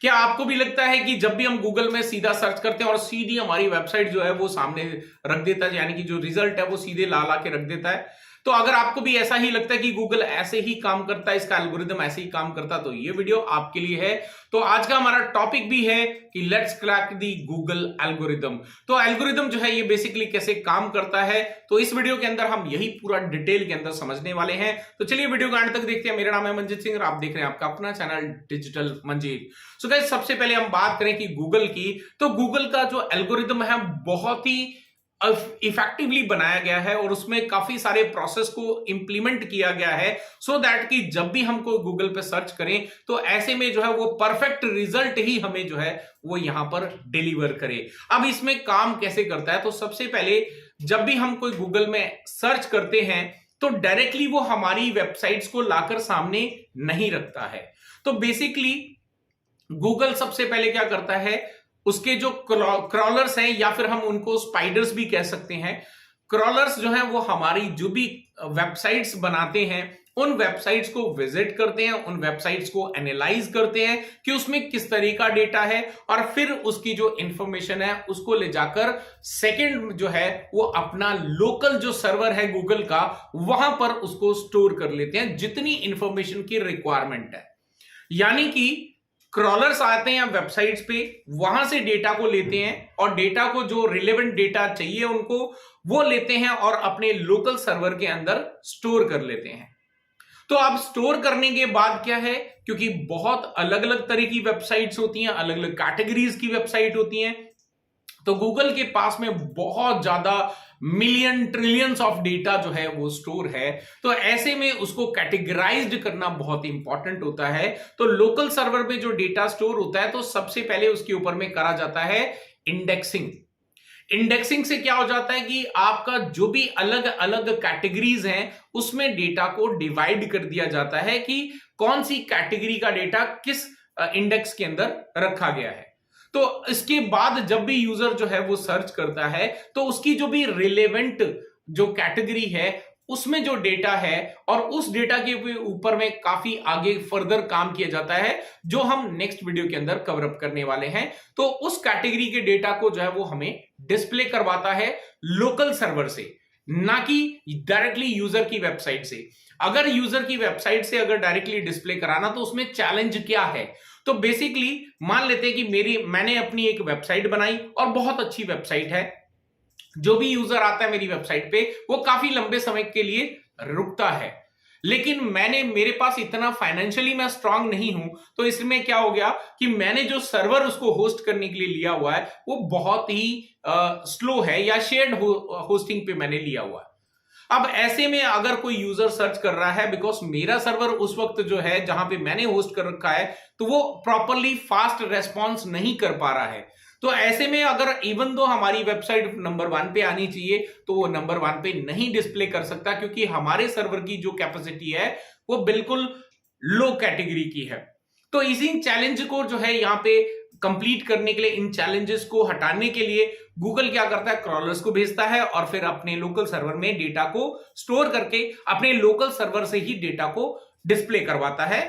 क्या आपको भी लगता है कि जब भी हम गूगल में सीधा सर्च करते हैं और सीधी हमारी वेबसाइट जो है वो सामने रख देता है, यानी कि जो रिजल्ट है वो सीधे ला ला के रख देता है? तो अगर आपको भी ऐसा ही लगता है कि गूगल ऐसे ही काम करता है, इसका एल्गोरिदम ऐसे ही काम करता है, तो ये वीडियो आपके लिए है। तो आज का हमारा टॉपिक भी है कि let's crack the Google algorithm. तो एल्गोरिदम जो है ये बेसिकली कैसे काम करता है, तो इस वीडियो के अंदर हम यही पूरा डिटेल के अंदर समझने वाले हैं। तो चलिए वीडियो को अंत तक देखते हैं। मेरा नाम है मंजीत सिंह और आप देख रहे हैं आपका अपना channel digital Manjeet. So guys, सबसे पहले हम बात करें कि गूगल की, तो गूगल का जो एल्गोरिदम है बहुत ही इफेक्टिवली बनाया गया है और उसमें काफी सारे प्रोसेस को इंप्लीमेंट किया गया है सो दैट कि जब भी हमको गूगल पे सर्च करें तो ऐसे में जो है वो परफेक्ट रिजल्ट ही हमें जो है वो यहां पर डिलीवर करे। अब इसमें काम कैसे करता है, तो सबसे पहले जब भी हम कोई गूगल में सर्च करते हैं तो डायरेक्टली वो हमारी वेबसाइट्स को लाकर सामने नहीं रखता है। तो बेसिकली गूगल सबसे पहले क्या करता है, उसके जो क्रॉलर्स हैं या फिर हम उनको स्पाइडर्स भी कह सकते हैं, क्रॉलर्स जो हैं वो हमारी जो भी वेबसाइट्स बनाते हैं उन वेबसाइट्स को विजिट करते हैं, उन वेबसाइट्स को एनालाइज करते हैं कि उसमें किस तरह का डेटा है और फिर उसकी जो इंफॉर्मेशन है उसको ले जाकर सेकंड जो है वो अपना लोकल जो सर्वर है गूगल का वहां पर उसको स्टोर कर लेते हैं जितनी इंफॉर्मेशन की रिक्वायरमेंट है। यानी कि क्रॉलर्स आते हैं वेबसाइट्स पे, वहां से डेटा को लेते हैं और डेटा को जो रिलेवेंट डेटा चाहिए उनको वो लेते हैं और अपने लोकल सर्वर के अंदर स्टोर कर लेते हैं। तो अब स्टोर करने के बाद क्या है, क्योंकि बहुत अलग अलग तरह की वेबसाइट्स होती हैं, अलग अलग कैटेगरीज की वेबसाइट होती हैं, तो गूगल के पास में बहुत ज्यादा मिलियन ट्रिलियंस ऑफ डेटा जो है वो स्टोर है। तो ऐसे में उसको कैटेगराइज्ड करना बहुत इंपॉर्टेंट होता है। तो लोकल सर्वर में जो डेटा स्टोर होता है तो सबसे पहले उसके ऊपर में करा जाता है इंडेक्सिंग। इंडेक्सिंग से क्या हो जाता है कि आपका जो भी अलग अलग कैटेगरीज हैं उसमें डेटा को डिवाइड कर दिया जाता है कि कौन सी कैटेगरी का डेटा किस इंडेक्स के अंदर रखा गया है। तो इसके बाद जब भी यूजर जो है वो सर्च करता है तो उसकी जो भी रिलेवेंट जो कैटेगरी है उसमें जो डेटा है और उस डेटा के ऊपर में काफी आगे फर्दर काम किया जाता है जो हम नेक्स्ट वीडियो के अंदर कवर अप करने वाले हैं। तो उस कैटेगरी के डेटा को जो है वो हमें डिस्प्ले करवाता है लोकल सर्वर से, ना कि डायरेक्टली यूजर की वेबसाइट से। अगर यूजर की वेबसाइट से अगर डायरेक्टली डिस्प्ले कराना तो उसमें चैलेंज क्या है, तो बेसिकली मान लेते हैं कि मैंने अपनी एक वेबसाइट बनाई और बहुत अच्छी वेबसाइट है, जो भी यूजर आता है मेरी वेबसाइट पे वो काफी लंबे समय के लिए रुकता है, लेकिन मेरे पास इतना फाइनेंशियली मैं स्ट्रांग नहीं हूं, तो इसमें क्या हो गया कि मैंने जो सर्वर उसको होस्ट करने के लिए लिया हुआ है वो बहुत ही स्लो है या शेयर्ड होस्टिंग पे मैंने लिया हुआ है। अब ऐसे में अगर कोई यूजर सर्च कर रहा है, बिकॉज मेरा सर्वर उस वक्त जो है जहां पे मैंने होस्ट कर रखा है तो वो प्रॉपरली फास्ट रेस्पॉन्स नहीं कर पा रहा है, तो ऐसे में अगर इवन दो हमारी वेबसाइट नंबर 1 पे आनी चाहिए तो वो नंबर 1 पे नहीं डिस्प्ले कर सकता, क्योंकि हमारे सर्वर की जो कैपेसिटी है वो बिल्कुल लो कैटेगरी की है। तो इसी चैलेंज को जो है यहाँ पे कंप्लीट करने के लिए, इन चैलेंजेस को हटाने के लिए गूगल क्या करता है, क्रॉलर्स को भेजता है और फिर अपने लोकल सर्वर में डेटा को स्टोर करके अपने लोकल सर्वर से ही डेटा को डिस्प्ले करवाता है।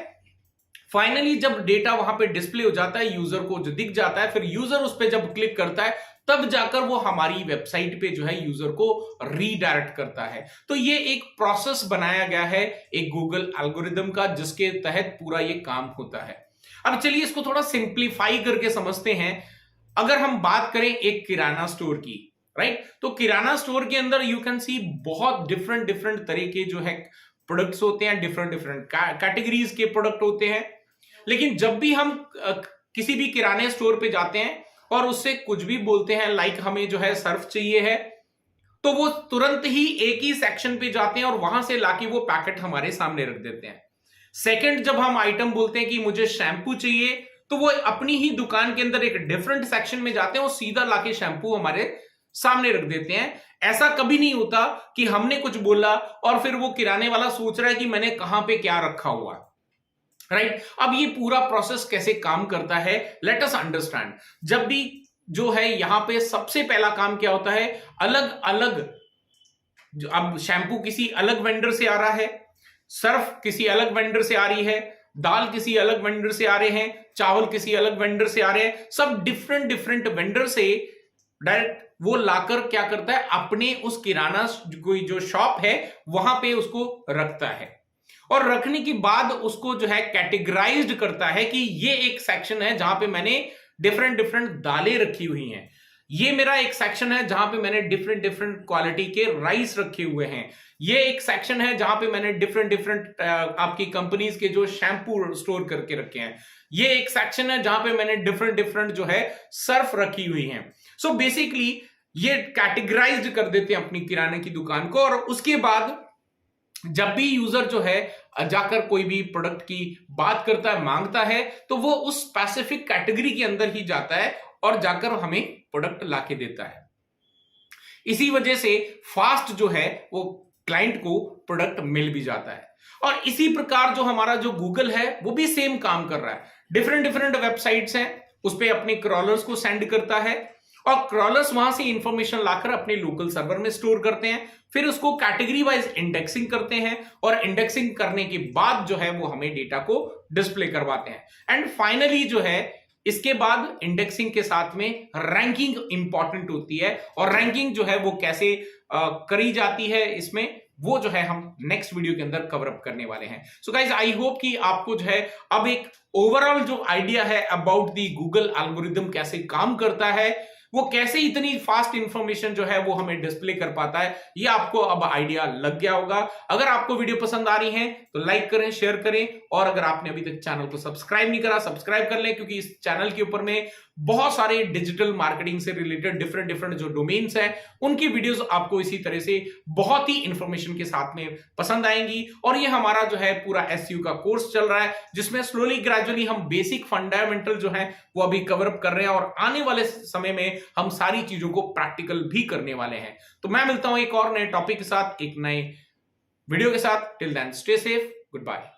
फाइनली जब डेटा वहां पे डिस्प्ले हो जाता है, यूजर को जो दिख जाता है, फिर यूजर उस पर जब क्लिक करता है तब जाकर वो हमारी वेबसाइट पे जो है यूजर को रीडायरेक्ट करता है। तो ये एक प्रोसेस बनाया गया है एक गूगल एल्गोरिदम का, जिसके तहत पूरा ये काम होता है। अब चलिए इसको थोड़ा सिंप्लीफाई करके समझते हैं। अगर हम बात करें एक किराना स्टोर की, राइट, तो किराना स्टोर के अंदर यू कैन सी बहुत डिफरेंट डिफरेंट तरह के जो है प्रोडक्ट्स होते हैं, डिफरेंट डिफरेंट कैटेगरीज के प्रोडक्ट होते हैं। लेकिन जब भी हम किसी भी किराने स्टोर पे जाते हैं और उससे कुछ भी बोलते हैं, लाइक हमें जो है सर्फ चाहिए है, तो वो तुरंत ही एक ही सेक्शन पे जाते हैं और वहां से लाके वो पैकेट हमारे सामने रख देते हैं। सेकंड, जब हम आइटम बोलते हैं कि मुझे शैम्पू चाहिए, तो वो अपनी ही दुकान के अंदर एक डिफरेंट सेक्शन में जाते हैं और सीधा लाके शैम्पू हमारे सामने रख देते हैं। ऐसा कभी नहीं होता कि हमने कुछ बोला और फिर वो किराने वाला सोच रहा है कि मैंने कहां पे क्या रखा हुआ, राइट। अब ये पूरा प्रोसेस कैसे काम करता है, लेट अस अंडरस्टैंड। जब भी जो है यहां पे सबसे पहला काम क्या होता है, अलग अलग, अब शैम्पू किसी अलग वेंडर से आ रहा है, सर्फ किसी अलग वेंडर से आ रही है, दाल किसी अलग वेंडर से आ रहे हैं, चावल किसी अलग वेंडर से आ रहे हैं, सब डिफरेंट डिफरेंट वेंडर से डायरेक्ट वो लाकर क्या करता है, अपने उस किराना कोई जो शॉप है वहां पे उसको रखता है, और रखने के बाद उसको जो है कैटेगराइज्ड करता है कि ये एक सेक्शन है जहां पे मैंने डिफरेंट डिफरेंट दालें रखी हुई हैं, ये मेरा एक सेक्शन है जहां पे मैंने डिफरेंट डिफरेंट क्वालिटी के राइस रखे हुए हैं, ये एक सेक्शन है जहां पे मैंने डिफरेंट डिफरेंट आपकी कंपनीज के जो शैम्पू स्टोर करके रखे हैं, ये एक सेक्शन है जहां पे मैंने डिफरेंट डिफरेंट जो है सर्फ रखी हुई हैं। सो बेसिकली ये कैटेगराइज्ड कर देते हैं अपनी किराने की दुकान को, और उसके बाद जब भी यूजर जो है जाकर कोई भी प्रोडक्ट की बात करता है, मांगता है, तो वो उस स्पेसिफिक कैटेगरी के अंदर ही जाता है और जाकर हमें प्रोडक्ट लाके देता है। इसी वजह से फास्ट जो है वो क्लाइंट को प्रोडक्ट मिल भी जाता है। और इसी प्रकार जो हमारा जो गूगल है वो भी सेम काम कर रहा है, डिफरेंट डिफरेंट वेबसाइट्स हैं, उस पर अपने क्रॉलर्स को सेंड करता है, और क्रॉलर्स वहां से इंफॉर्मेशन लाकर अपने लोकल सर्वर में स्टोर करते हैं, फिर उसको कैटेगरी वाइज इंडेक्सिंग करते हैं, और इंडेक्सिंग करने के बाद जो है वो हमें डेटा को डिस्प्ले करवाते हैं। एंड फाइनली जो है इसके बाद इंडेक्सिंग के साथ में रैंकिंग इंपॉर्टेंट होती है, और रैंकिंग जो है वो कैसे करी जाती है इसमें, वो जो है हम नेक्स्ट वीडियो के अंदर कवर अप करने वाले हैं। सो गाइस, आई होप कि आपको जो है अब एक ओवरऑल जो आइडिया है अबाउट दी गूगल एल्गोरिदम कैसे काम करता है, वो कैसे इतनी फास्ट इंफॉर्मेशन जो है वो हमें डिस्प्ले कर पाता है, ये आपको अब आइडिया लग गया होगा। अगर आपको वीडियो पसंद आ रही है तो लाइक करें, शेयर करें, और अगर आपने अभी तक चैनल को सब्सक्राइब नहीं करा, सब्सक्राइब कर लें, क्योंकि इस चैनल के ऊपर में बहुत सारे डिजिटल मार्केटिंग से रिलेटेड डिफरेंट डिफरेंट जो डोमेन्स हैं उनकी वीडियोस आपको इसी तरह से बहुत ही इंफॉर्मेशन के साथ में पसंद आएंगी। और ये हमारा जो है पूरा एसईओ का कोर्स चल रहा है, जिसमें स्लोली ग्रेजुअली हम बेसिक फंडामेंटल जो है वो अभी कवर अप कर रहे हैं, और आने वाले समय में हम सारी चीजों को प्रैक्टिकल भी करने वाले हैं। तो मैं मिलता हूं एक और नए टॉपिक के साथ, एक नए वीडियो के साथ। Till then stay safe, good bye.